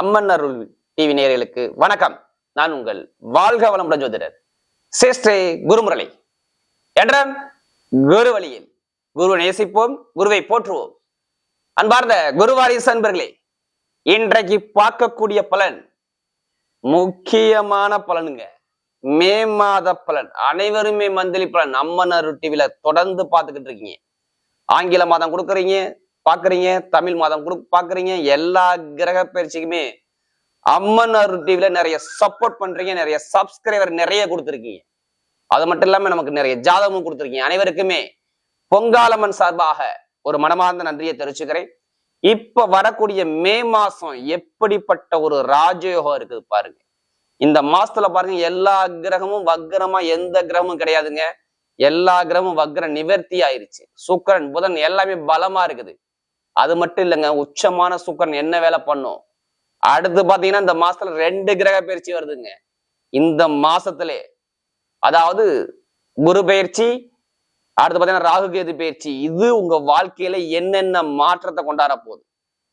அம்மன் அருள் TV நேயர்களுக்கு வணக்கம். நான் உங்கள் வாழ்க வளமுடன் ஜோதிடர் சேஷ்டே குருமுரளி. என்றான் குரு வழியில் குருவை நேசிப்போம், குருவை போற்றுவோம். அன்பார்ந்த குருவாரிசு அன்பர்களே, இன்றைக்கு பார்க்கக்கூடிய பலன் முக்கியமான பலனுங்க. மே மாத பலன். அனைவருமே மந்த்லி பலன் அம்மன் அருள் டிவில தொடர்ந்து பார்த்துக்கிட்டு இருக்கீங்க. ஆங்கில மாதம் கொடுக்குறீங்க, பாக்குறீங்க, தமிழ் மாதம் பாக்குறீங்க. எல்லா கிரக பயிற்சிக்குமே அம்மன் அருள் டிவில நிறைய சப்போர்ட் பண்றீங்க, நிறைய சப்ஸ்கிரைபர் நிறைய கொடுத்துருக்கீங்க. அது மட்டும் இல்லாம நமக்கு நிறைய ஜாதகமும் கொடுத்துருக்கீங்க. அனைவருக்குமே பொங்காலம்மன் சார்பாக ஒரு மனமார்ந்த நன்றியை தெரிவிச்சுக்கிறேன். இப்ப வரக்கூடிய மே மாசம் எப்படிப்பட்ட ஒரு ராஜயோகம் இருக்குது பாருங்க. இந்த மாசத்துல பாருங்க, எல்லா கிரகமும் வக்ரமா எந்த கிரகமும் கிடையாதுங்க. எல்லா கிரகமும் வக்ர நிவர்த்தி ஆயிருச்சு. சுக்கிரன், புதன் எல்லாமே பலமா இருக்குது. அது மட்டும் இல்லைங்க, உச்சமான சுக்கிரன் என்ன வேலை பண்ணும். அடுத்து பாத்தீங்கன்னா இந்த மாசத்துல 2 கிரக பயிற்சி வருதுங்க இந்த மாசத்திலே. அதாவது குரு பயிற்சி, அடுத்து பாத்தீங்கன்னா ராகு கேது பயிற்சி. இது உங்க வாழ்க்கையில என்னென்ன மாற்றத்தை கொண்டாட போகுது,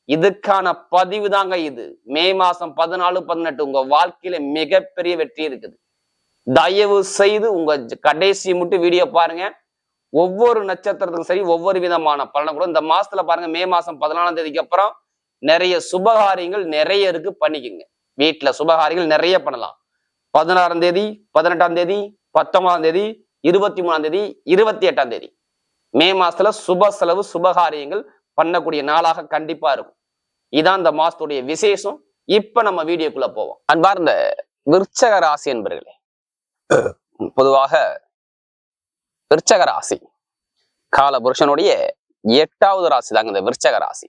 இதுக்கான பதிவு தாங்க இது. மே மாசம் 14, 18 உங்க வாழ்க்கையில மிகப்பெரிய வெற்றி இருக்குது. தயவு செய்து உங்க கடைசி மட்டும் வீடியோ பாருங்க. ஒவ்வொரு நட்சத்திரத்துக்கும் சரி ஒவ்வொரு விதமான பலனை கூட இந்த மாசத்துல பாருங்க. மே மாசம் 14ஆம் தேதிக்கு அப்புறம் நிறைய சுபகாரியங்கள் நிறைய இருக்கு, பண்ணிக்கோங்க. வீட்டுல சுபகாரியங்கள் நிறைய பண்ணலாம். 16ஆம் தேதி, 18ஆம் தேதி, 19ஆம் தேதி, 23ஆம் தேதி, 28ஆம் தேதி மே மாசத்துல சுப செலவு சுபகாரியங்கள் பண்ணக்கூடிய நாளாக கண்டிப்பா இருக்கும். இதான் இந்த மாசத்துடைய விசேஷம். இப்ப நம்ம வீடியோக்குள்ள போவோம். அன்பார்ந்த விருச்சக ராசி என்பர்களே, பொதுவாக விருச்சக ராசி கால புருஷனுடைய 8வது ராசி தாங்க இந்த விருச்சக ராசி.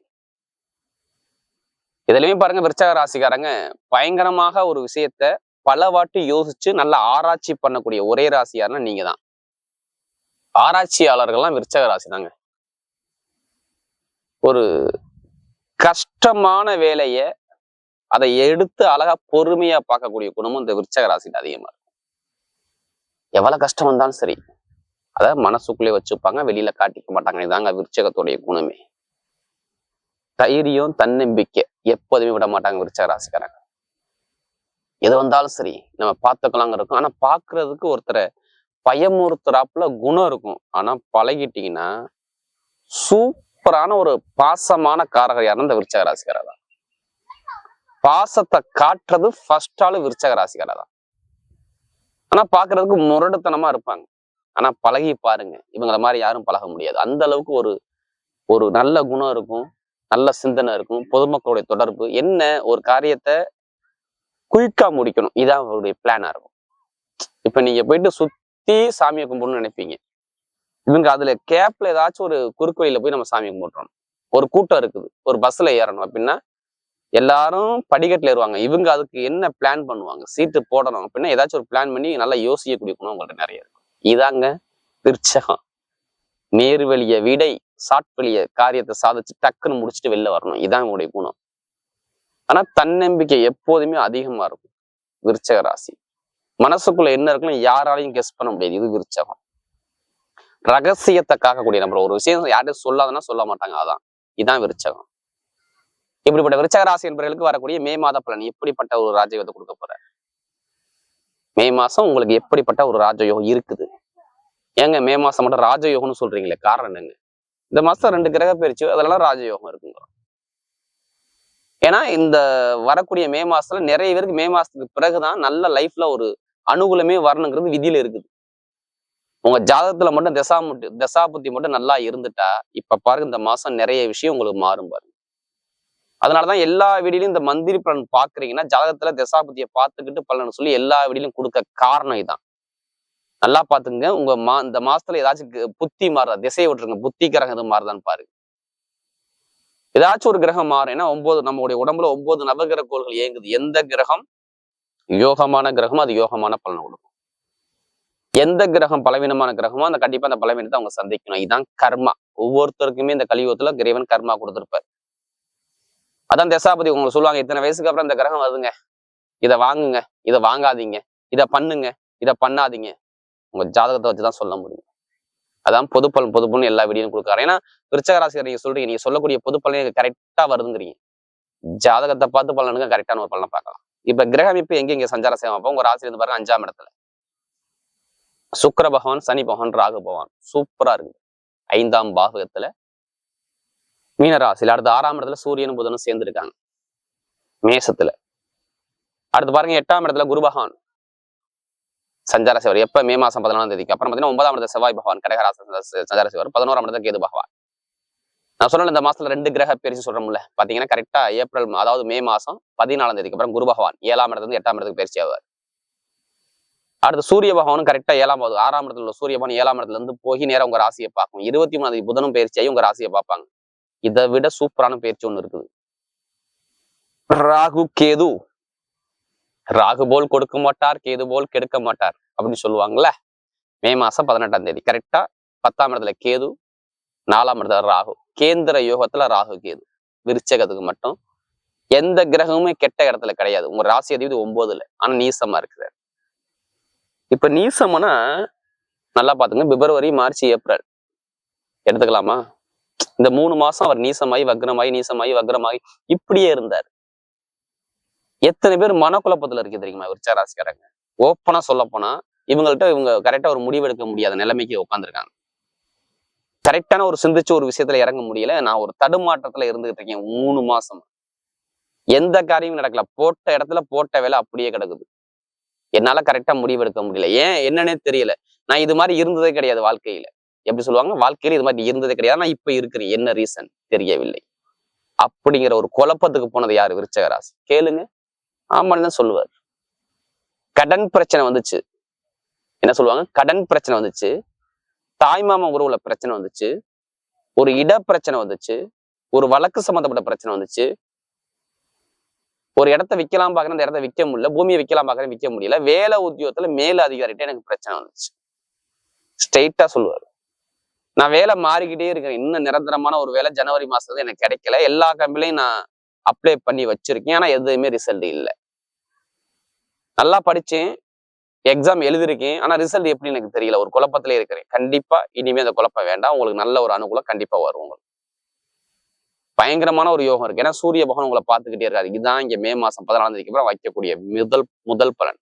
இதுலயுமே பாருங்க, விருச்சக ராசிக்காரங்க பயங்கரமாக ஒரு விஷயத்த பல வாட்டி யோசிச்சு நல்லா ஆராய்ச்சி பண்ணக்கூடிய ஒரே ராசி யாருன்னா நீங்க தான். ஆராய்ச்சியாளர்கள்லாம் விருச்சக ராசி தாங்க. ஒரு கஷ்டமான வேலைய அதை எடுத்து அழகா பொறுமையா பார்க்கக்கூடிய குணமும் இந்த விருச்சக ராசியில அதிகமா இருக்கும். எவ்வளவு கஷ்டம் வந்தாலும் சரி, அதை மனசுக்குள்ளே வச்சுப்பாங்க, வெளியில காட்டிக்க மாட்டாங்க. இதாங்க விருச்சகத்துடைய குணமே. தைரியம், தன்னம்பிக்கை எப்போதுமே விட மாட்டாங்க விருச்சக ராசிக்காரங்க. எது வந்தாலும் சரி நம்ம பார்த்துக்கலாங்க இருக்கும். ஆனா பாக்குறதுக்கு ஒருத்தரை பயமுறுத்துறாப்புல குணம் இருக்கும். ஆனா பழகிட்டீங்கன்னா சூப்பரான ஒரு பாசமான காரகர் யாருன்னா இந்த விருச்சக ராசிக்காரர் தான். பாசத்தை காட்டுறது ஃபர்ஸ்ட் ஆளு விருச்சக ராசிக்காரர் தான். ஆனா பாக்குறதுக்கு முரடுத்தனமா இருப்பாங்க. ஆனா பழகி பாருங்க, இவங்கள மாதிரி யாரும் பழக முடியாது. அந்த அளவுக்கு ஒரு நல்ல குணம் இருக்கும், நல்ல சிந்தனை இருக்கும். பொதுமக்களுடைய தொடர்பு என்ன, ஒரு காரியத்தை குயிக்கா முடிக்கணும், இதான் அவருடைய பிளானா இருக்கும். இப்ப நீங்க போயிட்டு சுத்தி சாமியை கும்பிடணும்னு நினைப்பீங்க. இவங்க அதுல கேப்ல ஏதாச்சும் ஒரு குறுக்கு வழியில போய் நம்ம சாமி கும்பிடுறோம். ஒரு கூட்டம் இருக்குது, ஒரு பஸ்ல ஏறணும் அப்படின்னா எல்லாரும் படிக்கட்டுல ஏறுவாங்க. இவங்க அதுக்கு என்ன பிளான் பண்ணுவாங்க, சீட்டு போடணும் அப்படின்னா ஏதாச்சும் ஒரு பிளான் பண்ணி நல்லா யோசிக்கக்கூடிய குணம் உங்கள்கிட்ட நிறைய இருக்கும். இதாங்க விருச்சகம். நேர் வழிய விடை, ஷார்ட் வழிய காரியத்தை சாதிச்சு டக்குன்னு முடிச்சுட்டு வெளில வரணும், இதான் உங்களுடைய குணம். ஆனா தன்னம்பிக்கை எப்போதுமே அதிகமா இருக்கும் விருச்சக ராசி. மனசுக்குள்ள என்ன இருக்குன்னு யாராலையும் கெஸ் பண்ண முடியாது. இது விருச்சகம். ரகசியத்தை காக்கக்கூடிய நம்பர். ஒரு விஷயம் யார்கிட்ட சொல்லாதுன்னா சொல்ல மாட்டாங்க. இதான் விருச்சகம். இப்படிப்பட்ட விருச்சக ராசி என்பவர்களுக்கு வரக்கூடிய மே மாத பலன் எப்படிப்பட்ட ஒரு ராஜயோகத்தை கொடுக்க போற. மே மாசம் உங்களுக்கு எப்படிப்பட்ட ஒரு ராஜயோகம் இருக்குது. ஏங்க மே மாசம் மட்டும் ராஜயோகம்னு சொல்றீங்களே, காரணம் என்னங்க? இந்த மாசம் 2 கிரக பயிற்சி, அதெல்லாம் ராஜயோகம் இருக்குங்க. ஏன்னா இந்த வரக்கூடிய மே மாசத்துல நிறைய பேருக்கு மே மாசத்துக்கு பிறகுதான் நல்ல லைஃப்ல ஒரு அனுகூலமே வரணுங்கிறது விதியில இருக்குது. உங்க ஜாதகத்துல மட்டும் தசாபுத்தி மட்டும் நல்லா இருந்துட்டா இப்ப பாருங்க இந்த மாசம் நிறைய விஷயம் உங்களுக்கு மாறும் பாருங்க. அதனாலதான் எல்லா வீடியிலும் இந்த மந்திரி பலன் பாக்குறீங்கன்னா ஜாதகத்துல தசாபுத்தியை பார்த்துக்கிட்டு பலன்னு சொல்லி எல்லா வீடியிலும் கொடுக்க காரணம் இதான். நல்லா பாத்துங்க. உங்க இந்த மாசத்துல ஏதாச்சும் புத்தி மாறுதா, திசையை விட்டுருங்க, புத்தி கிரகம் எதுவும் மாறுதான்னு பாருங்க. ஏதாச்சும் ஒரு கிரகம் மாறும். ஏன்னா 9 நம்மளுடைய உடம்புல 9 நவகிரக கோள்கள் இயங்குது. எந்த கிரகம் யோகமான கிரகமோ அது யோகமான பலனை கொடுக்கும். எந்த கிரகம் பலவீனமான கிரகமோ அந்த கண்டிப்பா அந்த பலவீனத்தை அவங்க சந்திக்கணும். இதுதான் கர்மா. ஒவ்வொருத்தருக்குமே இந்த கலியுகத்துல இறைவன் கர்மா கொடுத்திருப்பாரு. அதான் தசாபதி உங்களுக்கு சொல்லுவாங்க, இத்தனை வயசுக்கு அப்புறம் இந்த கிரகம் வருதுங்க, இதை வாங்குங்க, இதை வாங்காதீங்க, இதை பண்ணுங்க, இதை பண்ணாதீங்க. உங்க ஜாதகத்தை வச்சுதான் சொல்ல முடியும். அதான் பொதுப்பலன் எல்லா வீடியோவும் கொடுக்காரு. ஏன்னா விருச்சக ராசிக்காரர் நீங்க சொல்றீங்க, நீங்க சொல்லக்கூடிய பொதுப்பலன் கரெக்டா வருதுங்கிறீங்க. ஜாதகத்தை பார்த்து பலனுக்கு கரெக்டான ஒரு பலனை பார்க்கலாம். இப்ப கிரக அமைப்பு எங்க சஞ்சார சேவை பார்ப்போம். உங்க ராசி இருந்து பாருங்க 5ஆம் இடத்துல சுக்கிர பகவான், சனி பகவான், ராகு பகவான் சூப்பரா இருக்கு. 5ஆம் பாவகத்துல மீனராசியில். அடுத்து 6ஆம் இடத்துல சூரியனும் புதனும் சேர்ந்து இருக்காங்க மேசத்துல. அடுத்து பாருங்க 8ஆம் இடத்துல குரு பகவான் சஞ்சார சேவர். எப்ப மே மாசம் 14ஆம் தேதிக்கு அப்புறம் பாத்தீங்கன்னா 9ஆம் இடத்துல செவ்வாய் பகவான் கடகராசி சஞ்சார சேவர். 11ஆம் இடத்துல கேது பகவான். நான் சொன்ன இந்த மாசத்துல 2 கிரக பயிற்சி சொல்றோம்ல பாத்தீங்கன்னா கரெக்டா ஏப்ரல் அதாவது மே மாசம் 14ஆம் தேதிக்கு அப்புறம் குரு பகவான் 7ஆம் இடத்துல இருந்து 8ஆம் இடத்துக்கு பயிற்சி ஆவார். அடுத்து சூரிய பகவானும் கரெக்டா 6ஆம் இடத்துல உள்ள சூரிய பகவான் 7ஆம் இடத்துல இருந்து போய் நேரம் உங்க ராசியை பார்க்கும். 23ஆம் தேதி புதனும் பயிற்சியாகி உங்க ராசியை பார்ப்பாங்க. இதை விட சூப்பரான பயிற்சி ஒண்ணு இருக்குது. ராகு கேது. ராகு போல் கொடுக்க மாட்டார், கேது போல் கெடுக்க மாட்டார் அப்படின்னு சொல்லுவாங்கல்ல. மே மாசம் 18ஆம் தேதி கரெக்டா 10ஆம் இடத்துல கேது, 4ஆம் இடத்துல ராகு. கேந்திர யோகத்துல ராகு கேது. விருச்சகத்துக்கு மட்டும் எந்த கிரகமுமே கெட்ட இடத்துல கிடையாது. உங்க ராசி அதிபதி 9ல, ஆனா நீசமா இருக்கிறார். இப்ப நீசம்னா நல்லா பாத்துங்க, பிப்ரவரி, மார்ச், ஏப்ரல் எடுத்துக்கலாமா? இந்த 3 மாசம் அவர் நீசமாயி வக்ரமாயி நீசமாயி வக்ரமாயி இப்படியே இருந்தார். எத்தனை பேர் மனக்குழப்பத்துல இருக்கு தெரியுமா விருச்சராசிக்காரங்க? ஓப்பனா சொல்ல போனா இவங்கள்ட்ட இவங்க கரெக்டா ஒரு முடிவெடுக்க முடியாத நிலைமைக்கு உட்காந்துருக்காங்க. கரெக்டான ஒரு சிந்திச்சு ஒரு விஷயத்துல இறங்க முடியல. நான் ஒரு தடுமாற்றத்துல இருந்துகிட்டு இருக்கேன் 3 மாசம். எந்த காரியமும் நடக்கல. போட்ட இடத்துல போட்ட வேலை அப்படியே கிடக்குது. என்னால கரெக்டா முடிவெடுக்க முடியல. ஏன் என்னன்னே தெரியல. நான் இது மாதிரி இருந்ததே கிடையாது வாழ்க்கையில. எப்படி சொல்லுவாங்க, வாழ்க்கையில இது மாதிரி இருந்ததே கிடையாது. நான் இப்ப இருக்கிறேன். என்ன ரீசன் தெரியவில்லை. அப்படிங்கிற ஒரு குழப்பத்துக்கு போனது யாரு? விருச்சக ராசி. கேளுங்க. ஆமான்னு தான் சொல்லுவார். கடன் பிரச்சனை வந்துச்சு. என்ன சொல்லுவாங்க? கடன் பிரச்சனை வந்துச்சு. தாய்மாமா உறவுல பிரச்சனை வந்துச்சு. ஒரு இட பிரச்சனை வந்துச்சு. ஒரு வழக்கு சம்பந்தப்பட்ட பிரச்சனை வந்துச்சு. ஒரு இடத்த விற்கலாம் பாக்குறேன், அந்த இடத்த விற்க முடியல. பூமியை விற்கலாம் பாக்குறேன், விற்க முடியல. வேலை உத்தியோகத்துல மேல அதிகாரிட்ட எனக்கு பிரச்சனை வந்துச்சு. ஸ்ட்ரெயிட்டா சொல்லுவாரு. நான் வேலை மாறிக்கிட்டே இருக்கிறேன். இன்னும் நிரந்தரமான ஒரு வேலை ஜனவரி மாசத்துல எனக்கு கிடைக்கல. எல்லா கம்பெனிலையும் நான் அப்ளை பண்ணி வச்சிருக்கேன். ஆனா எதுவுமே ரிசல்ட் இல்லை. நல்லா படிச்சேன், எக்ஸாம் எழுதிருக்கேன். ஆனா ரிசல்ட் எப்படின்னு எனக்கு தெரியல. ஒரு குழப்பத்திலே இருக்கிறேன். கண்டிப்பா இனிமே அந்த குழப்பம் வேண்டாம். உங்களுக்கு நல்ல ஒரு அனுகூலம் கண்டிப்பா வரும். உங்களுக்கு பயங்கரமான ஒரு யோகம் இருக்கு. ஏன்னா சூரிய பகவான் உங்களை பார்த்துக்கிட்டே இருக்காரு. இதுதான் இங்க மே மாசம் 14ஆம் தேதிக்கு அப்புறம் வைக்கக்கூடிய முதல் பலன்.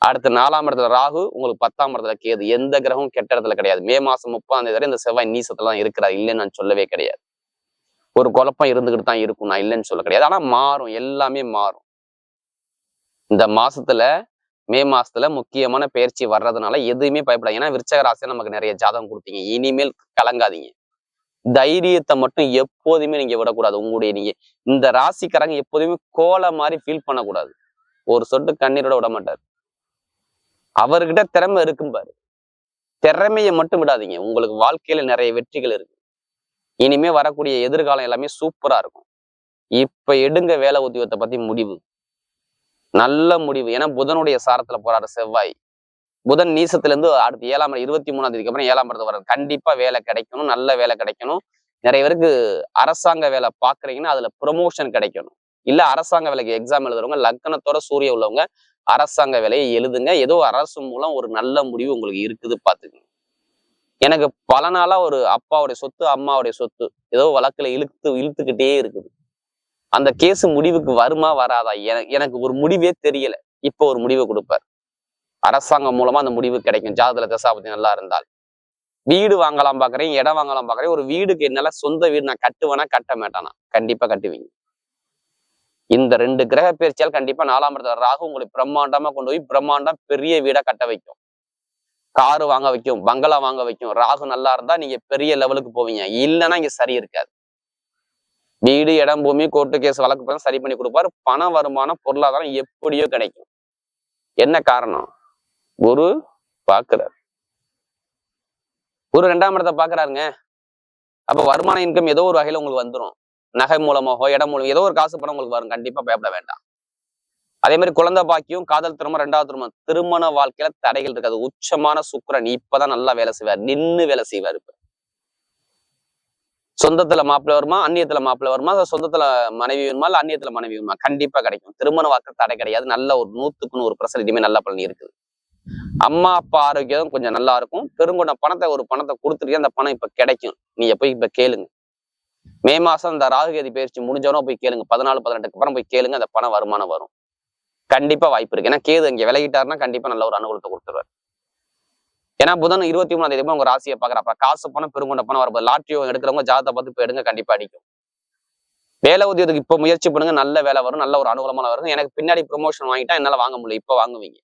அடுத்து 4ஆம் இடத்துல ராகு, உங்களுக்கு 10ஆம் இடத்துல கேது. எந்த கிரகமும் கெட்ட இடத்துல கிடையாது. மே மாசம் 30ஆம் தேதி வரை இந்த செவ்வாய் நீசத்துல தான் இருக்கிறார். இல்லைன்னு நான் சொல்லவே கிடையாது. ஒரு குழப்பம் இருந்துகிட்டு தான் இருக்கும். நான் இல்லைன்னு சொல்ல கிடையாது. ஆனா மாறும், எல்லாமே மாறும். இந்த மாசத்துல மே மாசத்துல முக்கியமான பயிற்சி வர்றதுனால எதுவுமே பயப்படாது. ஏன்னா விருச்சக ராசியா நமக்கு நிறைய ஜாதகம் கொடுத்தீங்க. இனிமேல் கலங்காதீங்க. தைரியத்தை மட்டும் எப்போதுமே நீங்க விடக்கூடாது. உங்களுடைய நீங்க இந்த ராசிக்காரங்க எப்போதுமே கோலை மாதிரி ஃபீல் பண்ணக்கூடாது. ஒரு சொட்டு கண்ணீரோட விட மாட்டாரு. அவர்கிட்ட திறமை இருக்கும் பாரு. திறமையை மட்டும் விடாதீங்க. உங்களுக்கு வாழ்க்கையில நிறைய வெற்றிகள் இருக்கு. இனிமே வரக்கூடிய எதிர்காலம் எல்லாமே சூப்பரா இருக்கும். இப்ப எடுங்க வேலை உத்தியோகத்தை பத்தி முடிவு. நல்ல முடிவு. ஏன்னா புதனுடைய சாரத்துல போறாரு செவ்வாய். புதன் நீசத்துல இருந்து அடுத்து 23ஆம் தேதிக்கு அப்புறம் 7ஆம் இடத்துல வர்றது. கண்டிப்பா வேலை கிடைக்கணும். நல்ல வேலை கிடைக்கணும். நிறைய பேருக்கு அரசாங்க வேலை பாக்குறீங்கன்னா அதுல ப்ரொமோஷன் கிடைக்கணும். இல்ல அரசாங்க வேலைக்கு எக்ஸாம் எழுதுறவங்க லக்னத்தோட சூரிய உள்ளவங்க அரசாங்க வேலையை எழுதுங்க. ஏதோ அரசு மூலம் ஒரு நல்ல முடிவு உங்களுக்கு இருக்குது பாத்துக்கங்க. எனக்கு பல நாளா ஒரு அப்பாவுடைய சொத்து அம்மாவுடைய சொத்து ஏதோ வழக்குல இழுத்துக்கிட்டே இருக்குது. அந்த கேஸ் முடிவுக்கு வருமா வராதா எனக்கு ஒரு முடிவே தெரியல. இப்ப ஒரு முடிவை கொடுப்பார். அரசாங்கம் மூலமா அந்த முடிவு கிடைக்கும். ஜாதகத்துல தசாபதி நல்லா இருந்தால். வீடு வாங்கலாம் பாக்குறேன், இடம் வாங்கலாம் பாக்குறேன். ஒரு வீடுக்கு என்னால சொந்த வீடு நான் கட்டுவேனா கட்ட மாட்டானா? கண்டிப்பா கட்டுவீங்க. இந்த 2 கிரக பயிற்சியால் கண்டிப்பா 4ஆம் இடத்துல ராகு உங்களை பிரம்மாண்டமா கொண்டு போய் பிரம்மாண்டம் பெரிய வீடா கட்ட வைக்கும். காரு வாங்க வைக்கும், பங்களா வாங்க வைக்கும். ராகு நல்லா இருந்தா நீங்க பெரிய லெவலுக்கு போவீங்க. இல்லைன்னா இங்க சரி இருக்காது. வீடு, இடம், பூமி, கோர்ட்டு கேஸ் வழக்கு சரி பண்ணி கொடுப்பாரு. பண வருமானம், பொருளாதாரம் எப்படியோ கிடைக்கும். என்ன காரணம்? குரு பாக்குறாரு. குரு 2ஆம் இடத்தை பாக்குறாருங்க. அப்ப வருமான இன்கம் ஏதோ ஒரு வகையில உங்களுக்கு வந்துடும். நகை மூலமாகவோ இடம் மூலம் ஏதோ ஒரு காசு பணம் உங்களுக்கு வரும். கண்டிப்பா பயப்பட வேண்டாம். அதே மாதிரி குழந்தை பாக்கியம், காதல் திருமணம், 2வது திருமணம், திருமண வாழ்க்கையில தடைகள் இருக்காது. உச்சமான சுக்கிரன் இப்பதான் நல்லா வேலை செய்வார். நின்னு வேலை செய்வார். இப்ப சொந்தத்துல மாப்பிள்ளை வருமா, அந்நியத்துல மாப்பிள்ளை வருமா, சொந்தத்துல மனைவி வேணுமா, இல்ல அந்நியத்துல மனைவி வேணுமா? கண்டிப்பா கிடைக்கும். திருமண வாக்கு தடை கிடையாது. நல்ல ஒரு 100% இனிமே நல்ல பலன் இருக்குது. அம்மா அப்பா ஆரோக்கியம் கொஞ்சம் நல்லா இருக்கும். பெருங்கொண்ட பணத்தை கொடுத்துருக்கேன். அந்த பணம் இப்ப கிடைக்கும். நீங்க போய் இப்ப கேளுங்க. மே மாசம் இந்த ராகுகேதி பயிற்சி முடிஞ்சவனோ போய் கேளுங்க, 14, 18க்கு அப்புறம் போய் கேளுங்க, அந்த பண வருமானம் வரும். கண்டிப்பா வாய்ப்பு இருக்கு. ஏன்னா கேது இங்க விலகிட்டாருன்னா கண்டிப்பா நல்ல ஒரு அனுகூலத்தை கொடுத்துருவாரு. ஏன்னா புதன் 23ஆம் தேதி உங்க ராசியை பாக்குறப்ப காசு பணம் பெருங்கொண்ட பணம் வரப்போது. லாட்ரியோ எடுக்கிறவங்க ஜாதகத்தை பார்த்து இப்ப எடுங்க, கண்டிப்பா அடிக்கும். வேலை உத்தியோகத்துக்கு இப்ப முயற்சி பண்ணுங்க, நல்ல வேலை வரும், நல்ல ஒரு அனுகூலமான வரும். எனக்கு பின்னாடி ப்ரொமோஷன் வாங்கிட்டா என்னால வாங்க முடியல, இப்ப வாங்குவீங்க.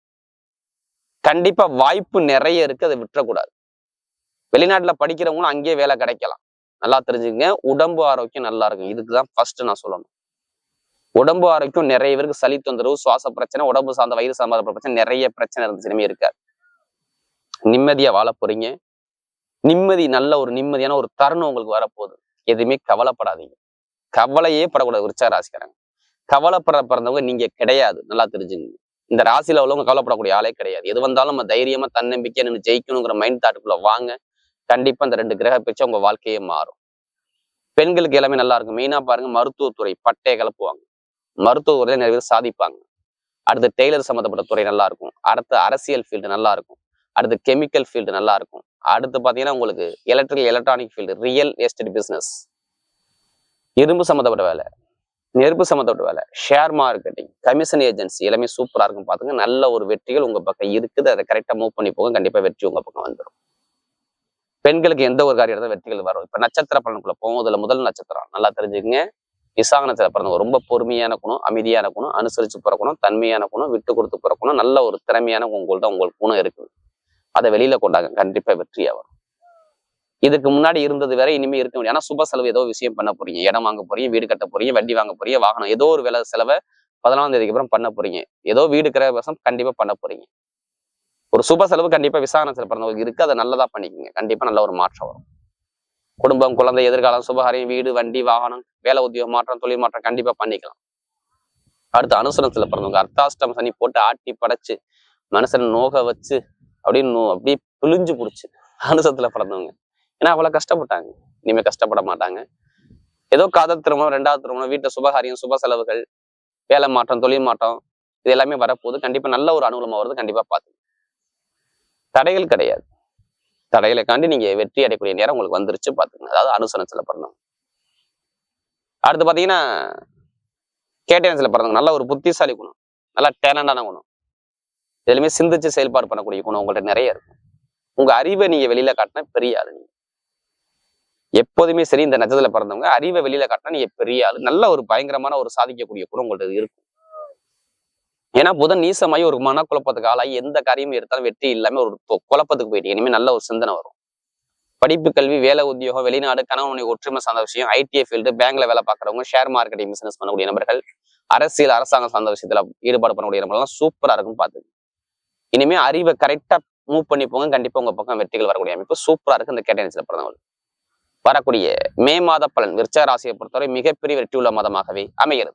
கண்டிப்பா வாய்ப்பு நிறைய இருக்கு, அதை விட்டுறக்கூடாது. வெளிநாட்டுல படிக்கிறவங்களும் அங்கேயே வேலை கிடைக்கலாம். நல்லா தெரிஞ்சுக்கங்க. உடம்பு ஆரோக்கியம் நல்லா இருக்கும், இதுக்குதான் ஃபர்ஸ்ட் நான் சொல்லணும். உடம்பு ஆரோக்கியம் நிறைய பேருக்கு சளி தொந்தரவு, சுவாச பிரச்சனை, உடம்பு சார்ந்த வயிறு சார்ந்த பிரச்சனை, நிறைய பிரச்சனை இருந்துச்சுமே இருக்காது. நிம்மதியா வாழ போறீங்க. நிம்மதி, நல்ல ஒரு நிம்மதியான ஒரு தருணம் உங்களுக்கு வரப்போகுது. எதுவுமே கவலைப்படாதீங்க. கவலையே படக்கூடாது. விருச்சிக ராசிக்காரங்க பிறந்தவங்க நீங்க கிடையாது, நல்லா தெரிஞ்சுங்க. இந்த ராசியில உள்ளவங்க கவலைப்படக்கூடிய ஆளே கிடையாது. எது வந்தாலும் நம்ம தைரியமா தன்னம்பிக்கையா நின்று ஜெயிக்கணுங்கிற மைண்ட் தாட்டுக்குள்ள வாங்க. கண்டிப்பா இந்த 2 கிரக பிச்சை உங்க வாழ்க்கையே மாறும். பெண்களுக்கு எல்லாமே நல்லா இருக்கும். மெயினா பாருங்க, மருத்துவத்துறை பட்டையை கிளப்புவாங்க. மருத்துவத்துறையில நிறைய பேர் சாதிப்பாங்க. அடுத்து டெய்லர் சம்மந்தப்பட்ட துறை நல்லா இருக்கும். அடுத்து அரசியல் ஃபீல்டு நல்லா இருக்கும். அடுத்து கெமிக்கல் ஃபீல்டு நல்லா இருக்கும். அடுத்து பாத்தீங்கன்னா உங்களுக்கு electronic field, real estate business, இரும்பு சம்மந்தப்பட்ட வேலை, நெருப்பு சம்மந்தப்பட்ட வேலை, ஷேர் மார்க்கெட்டிங், கமிஷன் ஏஜென்சி எல்லாமே சூப்பரா இருக்கும். பாத்துங்க, நல்ல ஒரு வெற்றிகள் உங்க பக்கம் இருக்குது. அதை கரெக்டா மூவ் பண்ணி போங்க, கண்டிப்பா வெற்றி உங்க பக்கம் வந்துடும். பெண்களுக்கு எந்த ஒரு காரியத்தை வெற்றிகள் வரும். இப்ப நட்சத்திர பலனுக்குள்ள போகும். அதுல முதல் நட்சத்திரம் நல்லா தெரிஞ்சுக்கங்க. விசாக நட்சத்திரம் பிறந்தவங்க ரொம்ப பொறுமையான குணம், அமைதியான குணம், அனுசரிச்சு பிறக்கணும், தன்மையான குணம், விட்டு கொடுத்து பிறக்கணும், நல்ல ஒரு திறமையான உங்கள்ட்ட உங்களுக்கு குணம் இருக்குது. அதை வெளியில கொண்டாங்க, கண்டிப்பா வெற்றியா வரும். இதுக்கு முன்னாடி இருந்தது வேற, இனிமே இருக்க முடியும். ஆனா சுப செலவு ஏதோ விஷயம் பண்ண போறீங்க, இடம் வாங்க போறீங்க, வீடு கட்ட போறீங்க, வண்டி வாங்க போறீங்க, வாகனம், ஏதோ ஒரு வேலை செலவை 14ஆம் தேதிக்கு அப்புறம் பண்ண போறீங்க. ஏதோ வீடு கிரகவாசம் கண்டிப்பா பண்ண போறீங்க. ஒரு சுப செலவு கண்டிப்பா விசாக நட்சத்திரம் பிறந்தவங்களுக்கு இருக்கு. அதை நல்லதா பண்ணிக்கோங்க, கண்டிப்பா நல்ல ஒரு மாற்றம் வரும். குடும்பம், குழந்தை, எதிர்காலம், சுபகாரியம், வீடு, வண்டி, வாகனம், வேலை உத்தியோகம் மாற்றம், தொழில் மாற்றம் கண்டிப்பா பண்ணிக்கலாம். அடுத்து அனுசனத்துல பிறந்தவங்க அர்த்தாஷ்டம் சனி போட்டு ஆட்டி படைச்சு மனுஷன் நோக வச்சு அப்படின்னு அப்படியே பிழிஞ்சு பிடிச்சு அனுசனத்துல பிறந்தவங்க. ஏன்னா அவ்வளவு கஷ்டப்பட்டாங்க, இனிமே கஷ்டப்பட மாட்டாங்க. ஏதோ காதல் திருமணம், 2வது திருமணம், வீட்டுல சுபகாரியம், சுப செலவுகள், வேலை மாற்றம், தொழில் மாற்றம், இது எல்லாமே வரப்போகுது. கண்டிப்பா நல்ல ஒரு அனுகூலமா வருது. கண்டிப்பா பார்த்து தடைகள் கிடையாது. தடைகளை காண்டி நீங்க வெற்றி அடையக்கூடிய நேரம் உங்களுக்கு வந்துருச்சு, பாத்துங்க. அதாவது அனுசனத்துல பிறந்தவங்க. அடுத்து பாத்தீங்கன்னா கேட்டயன்ஸ்ல பிறந்தவங்க நல்ல ஒரு புத்திசாலி குணம், நல்லா டேலண்டான குணம், எதுலையுமே சிந்திச்சு செயல்பாடு பண்ணக்கூடிய குணம் உங்கள்ட்ட நிறைய இருக்கும். உங்க அறிவை நீங்க வெளியில காட்டினா பெரிய ஆளு. நீங்க எப்போதுமே சரி, இந்த நட்சத்திரத்துல பிறந்தவங்க அறிவை வெளியில காட்டினா நீங்க பெரிய ஆளு, நல்ல ஒரு பயங்கரமான ஒரு சாதிக்கக்கூடிய குணம் உங்கள்ட்ட இருக்கும். ஏன்னா புதன் நீசமாயி ஒரு மனக்குழப்பத்துக்கு ஆளாகி எந்த காரியமும் எடுத்தாலும் வெற்றி இல்லாம ஒரு குழப்பத்துக்கு போயிட்டு இனிமே நல்ல ஒரு சிந்தனை வரும். படிப்பு, கல்வி, வேலை உத்தியோகம், வெளிநாடு, கணவனுடைய ஒற்றுமை சார்ந்த விஷயம், ஐடிஐ ஃபீல்டு, பேங்க்ல வேலை பார்க்குறவங்க, ஷேர் மார்க்கெட்டிங் பிசினஸ் பண்ணக்கூடிய நபர்கள், அரசியல், அரசாங்கம் சார்ந்த விஷயத்துல ஈடுபாடு பண்ணக்கூடிய நபர்கள்லாம் சூப்பரா இருக்கும். பார்த்துங்க. இனிமே அறிவை கரெக்டா மூவ் பண்ணி போங்க, கண்டிப்பா உங்க பக்கம் வெற்றிகள் வரக்கூடிய அமைப்பு சூப்பரா இருக்கு. இந்த கேட்டகரியில பிறந்தவங்க வரக்கூடிய மே மாத பலன் விருச்சிக ராசியை பொறுத்தவரை மிகப்பெரிய வெற்றி உள்ள மாதமாகவே அமைகிறது.